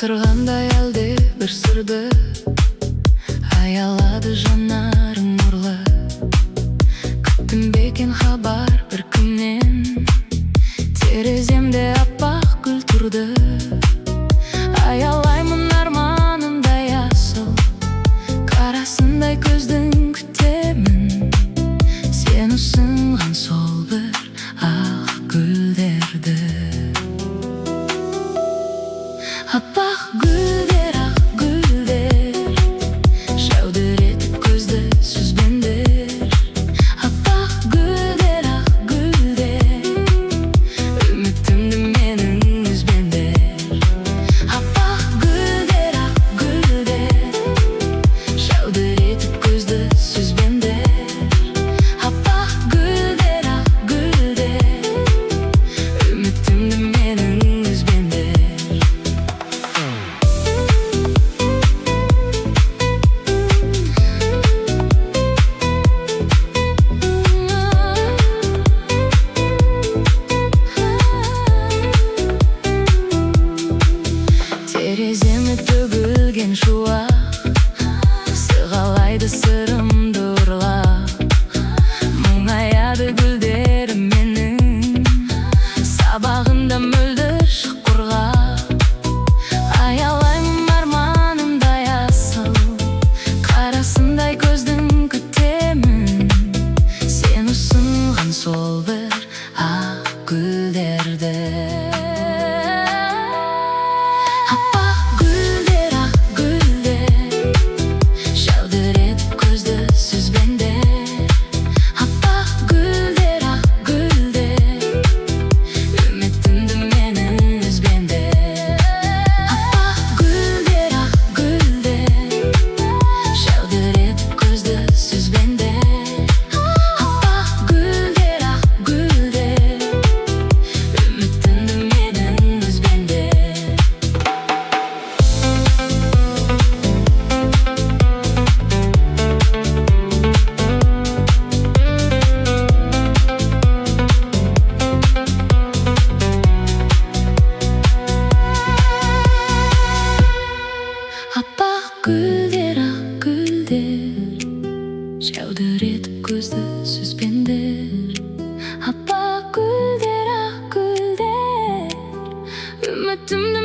Жатыргандай әлде бір сырды аялады жанарың нұрлы. Күттім бекен хабар бір күннен, тереземде аппақ гүл тұрды. Аялаймын арманымдай асыл, қарасындай көздің күтемін. Сен ұсынған сол бір ақ гүлдерді. Аппақ гүлдер, ақ гүлдер, жәудіретіп көзді сүзбендер. Аппақ гүлдер, ақ гүлдер, үмітімді менің үзбендер. Аппақ гүлдер, ақ гүлдер, жәудіретіп көзді сүзбендер. Аппақ гүлдер, ақ гүлдер, үмітімді менің үзбендер. Тереземе төгілген шуақ, сығалайды сырымды ұрлап. Мұңаяды гүлдерім менің, сабағында мөлдір шық құрғап. Аялаймын арманымдай асыл, қарасындай көздің күтемін. Сен ұсынған сол бір ақ гүлдерді. Аппақ гүлдер, ақ гүлдер, жәудіретіп көзді сүзбендер. Аппақ гүлдер, ақ гүлдер, үмітімді менің үзбендер. Аппақ гүлдер, ақ гүлдер, жәудіретіп көзді сүзбендер. Аппақ гүлдер, ақ гүлдер, үмітімді менің үзбендер. Аппақ гүлдер, ақ гүлдер, жәудіретіп көзді сүзбендер. Аппақ гүлдер, ақ гүлдер, үмітімді